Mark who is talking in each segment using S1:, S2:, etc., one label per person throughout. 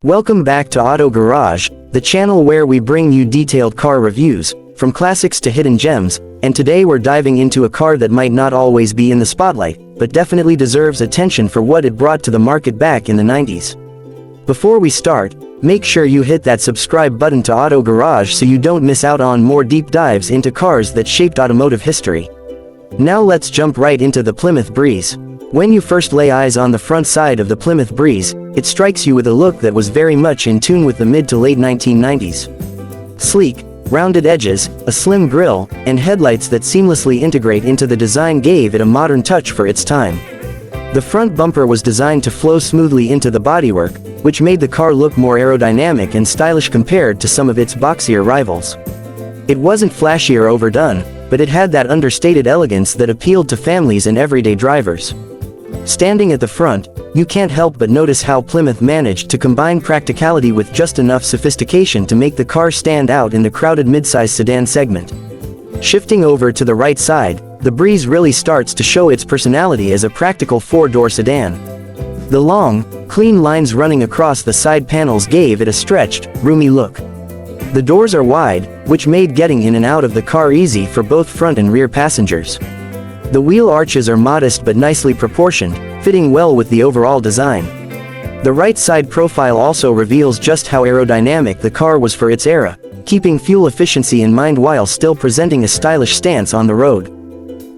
S1: Welcome back to Auto Garage, the channel where we bring you detailed car reviews, from classics to hidden gems, and today we're diving into a car that might not always be in the spotlight, but definitely deserves attention for what it brought to the market back in the 90s. Before we start, make sure you hit that subscribe button to Auto Garage so you don't miss out on more deep dives into cars that shaped automotive history. Now let's jump right into the Plymouth Breeze. When you first lay eyes on the front side of the Plymouth Breeze, it strikes you with a look that was very much in tune with the mid to late 1990s. Sleek, rounded edges, a slim grille, and headlights that seamlessly integrate into the design gave it a modern touch for its time. The front bumper was designed to flow smoothly into the bodywork, which made the car look more aerodynamic and stylish compared to some of its boxier rivals. It wasn't flashy or overdone, but it had that understated elegance that appealed to families and everyday drivers. Standing at the front, you can't help but notice how Plymouth managed to combine practicality with just enough sophistication to make the car stand out in the crowded midsize sedan segment. Shifting over to the right side, the Breeze really starts to show its personality as a practical four-door sedan. The long, clean lines running across the side panels gave it a stretched, roomy look. The doors are wide, which made getting in and out of the car easy for both front and rear passengers. The wheel arches are modest but nicely proportioned, fitting well with the overall design. The right side profile also reveals just how aerodynamic the car was for its era, keeping fuel efficiency in mind while still presenting a stylish stance on the road.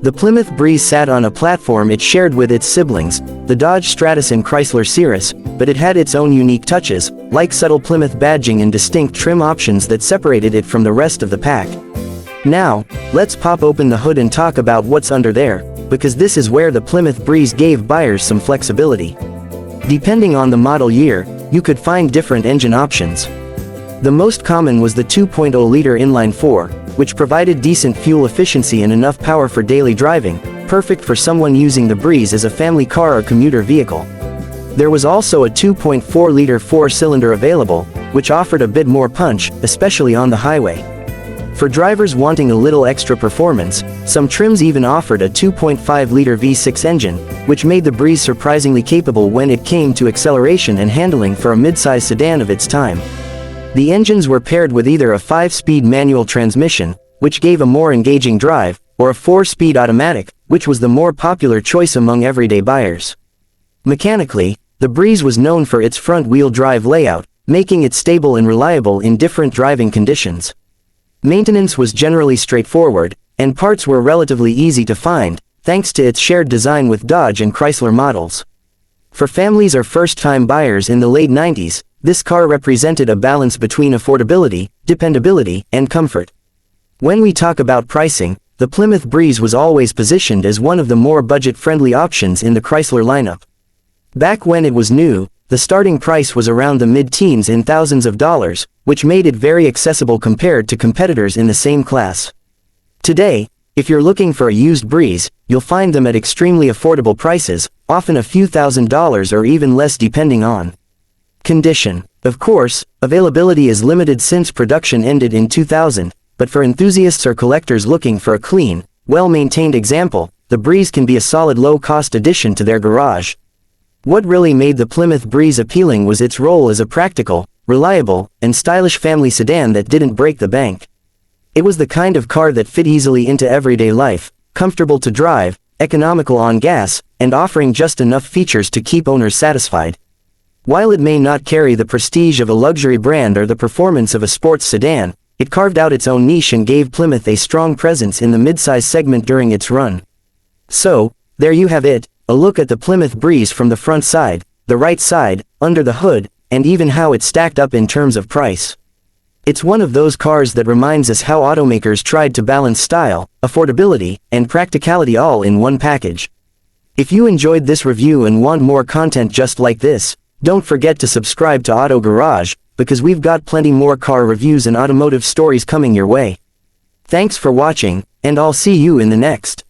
S1: The Plymouth Breeze sat on a platform it shared with its siblings, the Dodge Stratus and Chrysler Cirrus, but it had its own unique touches, like subtle Plymouth badging and distinct trim options that separated it from the rest of the pack. Now, let's pop open the hood and talk about what's under there, because this is where the Plymouth Breeze gave buyers some flexibility. Depending on the model year, you could find different engine options. The most common was the 2.0-liter inline-4, which provided decent fuel efficiency and enough power for daily driving, perfect for someone using the Breeze as a family car or commuter vehicle. There was also a 2.4-liter four-cylinder available, which offered a bit more punch, especially on the highway. For drivers wanting a little extra performance, some trims even offered a 2.5-liter V6 engine, which made the Breeze surprisingly capable when it came to acceleration and handling for a midsize sedan of its time. The engines were paired with either a 5-speed manual transmission, which gave a more engaging drive, or a 4-speed automatic, which was the more popular choice among everyday buyers. Mechanically, the Breeze was known for its front-wheel drive layout, making it stable and reliable in different driving conditions. Maintenance was generally straightforward, and parts were relatively easy to find, thanks to its shared design with Dodge and Chrysler models. For families or first-time buyers in the late 90s, this car represented a balance between affordability, dependability, and comfort. When we talk about pricing, the Plymouth Breeze was always positioned as one of the more budget-friendly options in the Chrysler lineup. Back when it was new, the starting price was around the mid-teens in thousands of dollars, which made it very accessible compared to competitors in the same class. Today, if you're looking for a used Breeze, you'll find them at extremely affordable prices, often a few $1,000s or even less depending on condition. Of course, availability is limited since production ended in 2000, but for enthusiasts or collectors looking for a clean, well-maintained example, the Breeze can be a solid low-cost addition to their garage. What really made the Plymouth Breeze appealing was its role as a practical, reliable, and stylish family sedan that didn't break the bank. It was the kind of car that fit easily into everyday life, comfortable to drive, economical on gas, and offering just enough features to keep owners satisfied. While it may not carry the prestige of a luxury brand or the performance of a sports sedan, it carved out its own niche and gave Plymouth a strong presence in the midsize segment during its run. So, there you have it, a look at the Plymouth Breeze from the front side, the right side, under the hood, and even how it stacked up in terms of price. It's one of those cars that reminds us how automakers tried to balance style, affordability, and practicality all in one package. If you enjoyed this review and want more content just like this, don't forget to subscribe to Auto Garage, because we've got plenty more car reviews and automotive stories coming your way. Thanks for watching, and I'll see you in the next.